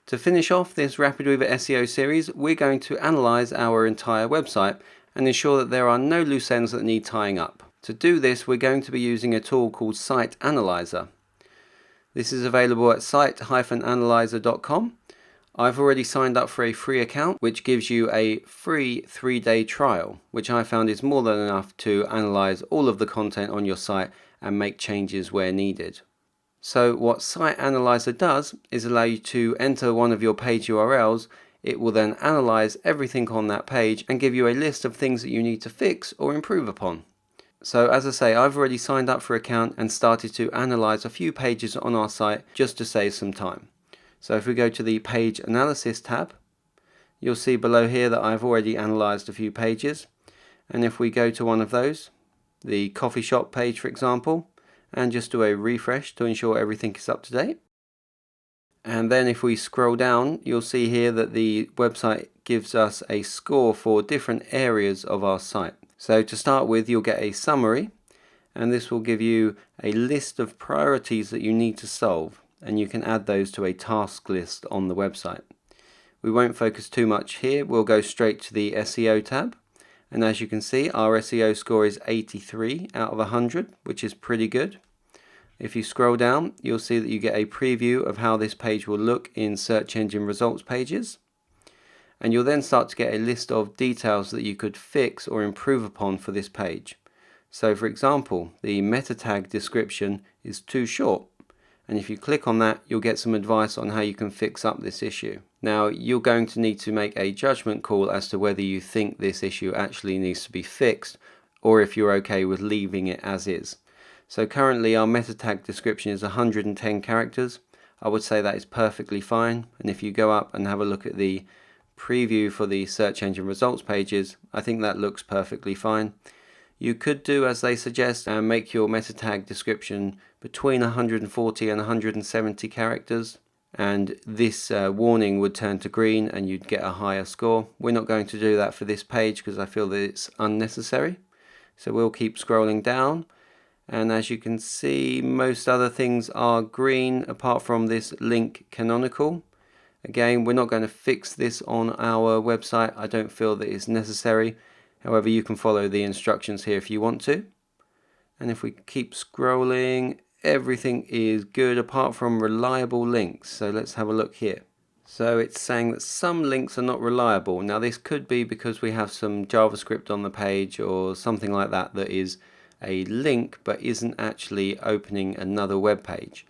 To finish off this RapidWeaver SEO series, we're going to analyze our entire website and ensure that there are no loose ends that need tying up. To do this, we're going to be using a tool called Site Analyzer. This is available at site-analyzer.com. I've already signed up for a free account, which gives you a free 3-day trial, which I found is more than enough to analyze all of the content on your site and make changes where needed. So what Site Analyzer does is allow you to enter one of your page URLs. It will then analyze everything on that page and give you a list of things that you need to fix or improve upon. So as I say, I've already signed up for an account and started to analyze a few pages on our site just to save some time. So if we go to the Page Analysis tab, you'll see below here that I've already analyzed a few pages. And if we go to one of those, the coffee shop page for example, and just do a refresh to ensure everything is up to date. And then if we scroll down, you'll see here that the website gives us a score for different areas of our site. So to start with, you'll get a summary, and this will give you a list of priorities that you need to solve, and you can add those to a task list on the website. We won't focus too much here, we'll go straight to the SEO tab. And as you can see, our SEO score is 83 out of 100, which is pretty good. If you scroll down, you'll see that you get a preview of how this page will look in search engine results pages. And you'll then start to get a list of details that you could fix or improve upon for this page. So for example, the meta tag description is too short. And if you click on that, you'll get some advice on how you can fix up this issue. Now, you're going to need to make a judgment call as to whether you think this issue actually needs to be fixed, or if you're okay with leaving it as is. So currently our meta tag description is 110 characters. I would say that is perfectly fine. And if you go up and have a look at the preview for the search engine results pages, I think that looks perfectly fine. You could do as they suggest and make your meta tag description between 140 and 170 characters, and this warning would turn to green and you'd get a higher score. We're not going to do that for this page because I feel that it's unnecessary. So we'll keep scrolling down, and as you can see, most other things are green apart from this link canonical. Again, we're not going to fix this on our website. I don't feel that it's necessary. However, you can follow the instructions here if you want to. And if we keep scrolling, everything is good apart from reliable links. So let's have a look here. So it's saying that some links are not reliable. Now this could be because we have some JavaScript on the page or something like that that is a link but isn't actually opening another web page.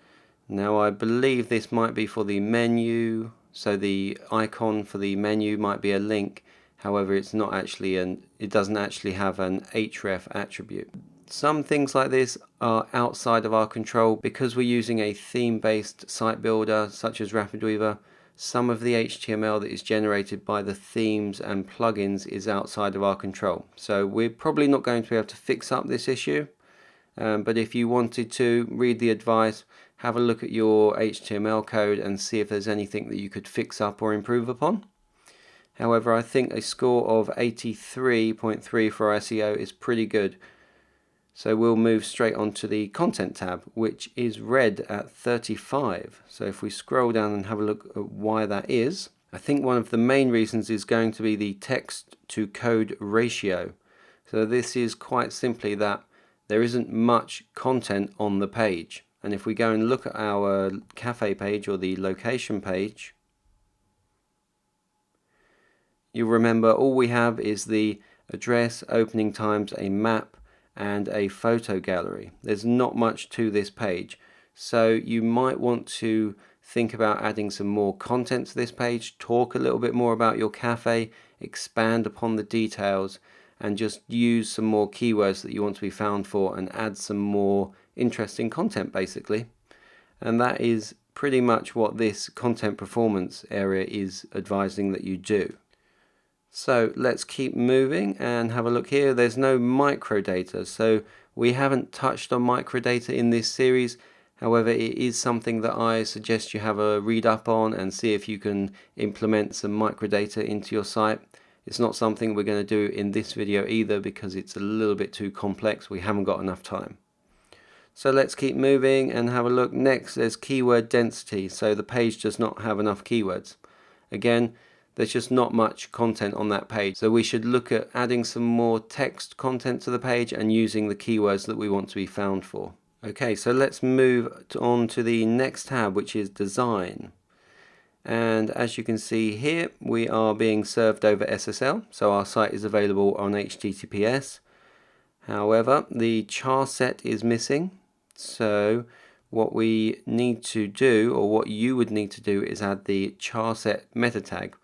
Now I believe this might be for the menu. So the icon for the menu might be a link. However, it's not actually it doesn't actually have an href attribute. Some things like this are outside of our control because we're using a theme-based site builder such as RapidWeaver. Some of the HTML that is generated by the themes and plugins is outside of our control. So we're probably not going to be able to fix up this issue. But if you wanted to, read the advice, have a look at your HTML code and see if there's anything that you could fix up or improve upon. However, I think a score of 83.3 for our SEO is pretty good. So we'll move straight on to the content tab, which is red at 35. So if we scroll down and have a look at why that is, I think one of the main reasons is going to be the text to code ratio. So this is quite simply that there isn't much content on the page. And if we go and look at our cafe page or the location page, you'll remember all we have is the address, opening times, a map, and a photo gallery. There's not much to this page. So you might want to think about adding some more content to this page, talk a little bit more about your cafe, expand upon the details, and just use some more keywords that you want to be found for and add some more interesting content basically. And that is pretty much what this content performance area is advising that you do. So let's keep moving and have a look here. There's no microdata, so we haven't touched on microdata in this series. However, it is something that I suggest you have a read up on and see if you can implement some microdata into your site. It's not something we're going to do in this video either because it's a little bit too complex. We haven't got enough time. So let's keep moving and have a look. Next, there's keyword density. So the page does not have enough keywords. Again, there's just not much content on that page. So we should look at adding some more text content to the page and using the keywords that we want to be found for. Okay, so let's move on to the next tab, which is design. And as you can see here, we are being served over SSL. So our site is available on HTTPS. However, the char set is missing. So what we need to do, or what you would need to do, is add the char set meta tag.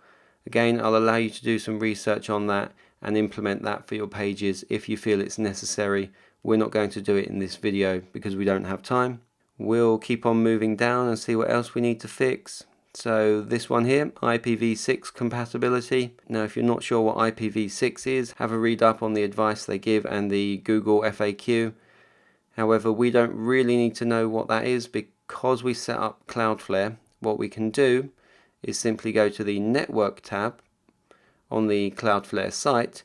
Again, I'll allow you to do some research on that and implement that for your pages if you feel it's necessary. We're not going to do it in this video because we don't have time. We'll keep on moving down and see what else we need to fix. So this one here, IPv6 compatibility. Now if you're not sure what IPv6 is, have a read up on the advice they give and the Google FAQ. However, we don't really need to know what that is because we set up Cloudflare. What we can do is simply go to the Network tab on the Cloudflare site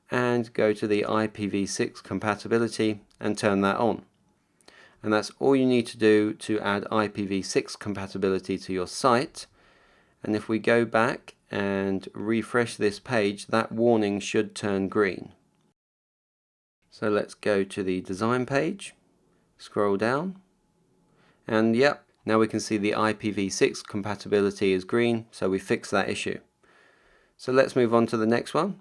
and go to the IPv6 compatibility and turn that on. And that's all you need to do to add IPv6 compatibility to your site. And if we go back and refresh this page, that warning should turn green. So let's go to the design page, scroll down, and yep, now we can see the IPv6 compatibility is green, so we fixed that issue. So let's move on to the next one.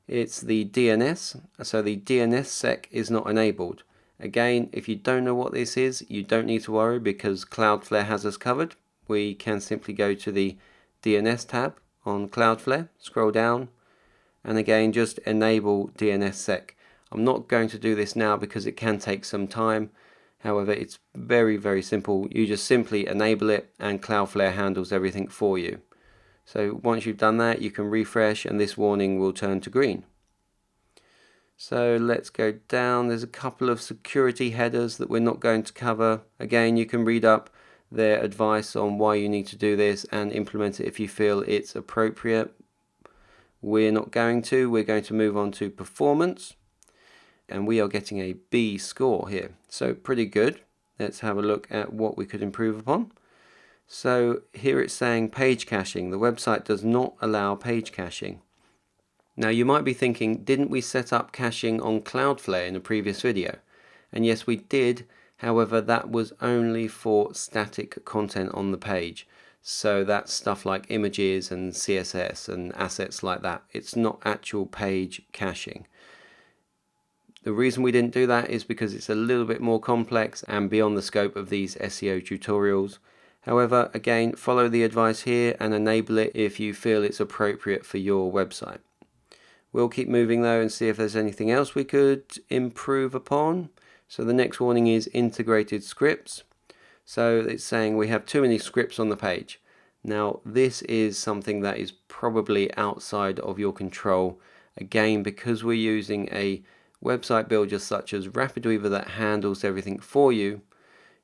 It's the DNS. So the DNSSEC is not enabled. Again, if you don't know what this is, you don't need to worry because Cloudflare has us covered. We can simply go to the DNS tab on Cloudflare, scroll down, and again just enable DNSSEC. I'm not going to do this now because it can take some time. However, it's very, very simple. You just simply enable it and Cloudflare handles everything for you. So once you've done that, you can refresh and this warning will turn to green. So let's go down. There's a couple of security headers that we're not going to cover. Again, you can read up their advice on why you need to do this and implement it if you feel it's appropriate. We're not going to. We're going to move on to performance. And we are getting a B score here. So pretty good. Let's have a look at what we could improve upon. So here it's saying page caching. The website does not allow page caching. Now you might be thinking, didn't we set up caching on Cloudflare in a previous video? And yes, we did. However, that was only for static content on the page. So that's stuff like images and CSS and assets like that. It's not actual page caching. The reason we didn't do that is because it's a little bit more complex and beyond the scope of these SEO tutorials. However, again, follow the advice here and enable it if you feel it's appropriate for your website. We'll keep moving though and see if there's anything else we could improve upon. So the next warning is integrated scripts. So it's saying we have too many scripts on the page. Now this is something that is probably outside of your control. Again, because we're using a website builder such as RapidWeaver that handles everything for you,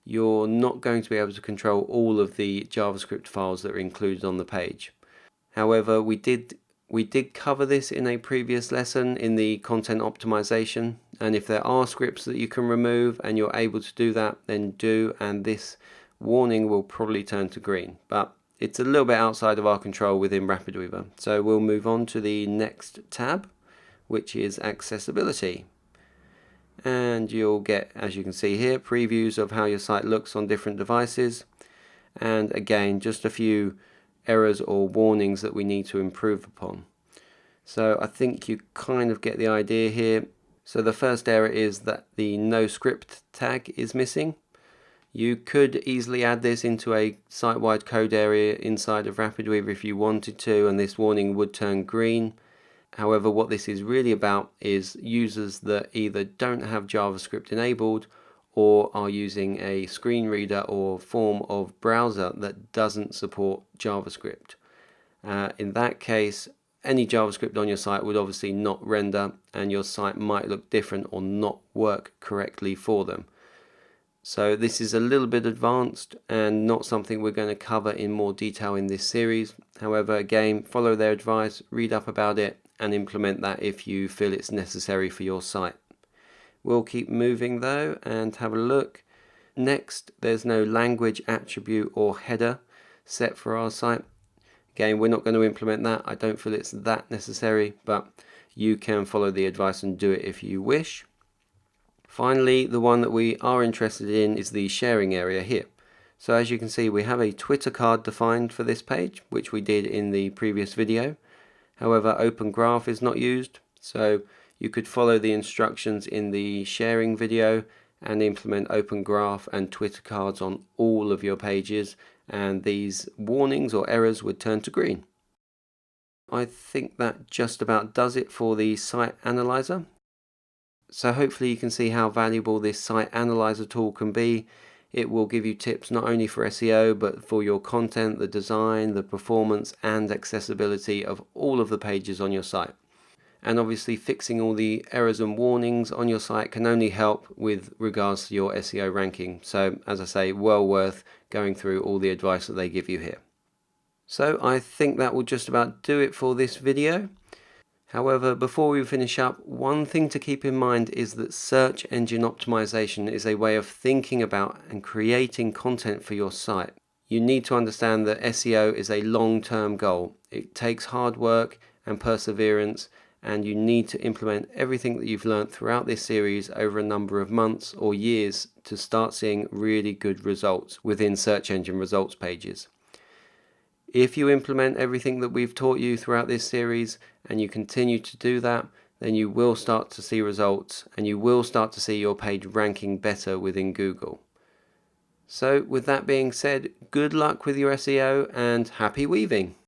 you're not going to be able to control all of the JavaScript files that are included on the page. However, we did cover this in a previous lesson in the content optimization, and if there are scripts that you can remove and you're able to do that, then do, and this warning will probably turn to green. But it's a little bit outside of our control within RapidWeaver. So we'll move on to the next tab, which is accessibility. And you'll get, as you can see here, previews of how your site looks on different devices. And again, just a few errors or warnings that we need to improve upon. So I think you kind of get the idea here. So the first error is that the no script tag is missing. You could easily add this into a site-wide code area inside of RapidWeaver if you wanted to, and this warning would turn green. However, what this is really about is users that either don't have JavaScript enabled or are using a screen reader or form of browser that doesn't support JavaScript. In that case, any JavaScript on your site would obviously not render and your site might look different or not work correctly for them. So this is a little bit advanced and not something we're going to cover in more detail in this series. However, again, follow their advice, read up about it and implement that if you feel it's necessary for your site. We'll keep moving though and have a look. Next, there's no language attribute or header set for our site. Again, we're not going to implement that. I don't feel it's that necessary, but you can follow the advice and do it if you wish. Finally, the one that we are interested in is the sharing area here. So as you can see, we have a Twitter card defined for this page, which we did in the previous video. However, Open Graph is not used, so you could follow the instructions in the sharing video and implement Open Graph and Twitter cards on all of your pages, and these warnings or errors would turn to green. I think that just about does it for the Site Analyzer. So hopefully you can see how valuable this Site Analyzer tool can be. It will give you tips not only for SEO but for your content, the design, the performance and accessibility of all of the pages on your site. And obviously fixing all the errors and warnings on your site can only help with regards to your SEO ranking. So as I say, well worth going through all the advice that they give you here. So I think that will just about do it for this video. However, before we finish up, one thing to keep in mind is that search engine optimization is a way of thinking about and creating content for your site. You need to understand that SEO is a long-term goal. It takes hard work and perseverance, and you need to implement everything that you've learned throughout this series over a number of months or years to start seeing really good results within search engine results pages. If you implement everything that we've taught you throughout this series and you continue to do that, then you will start to see results and you will start to see your page ranking better within Google. So with that being said, good luck with your SEO and happy weaving!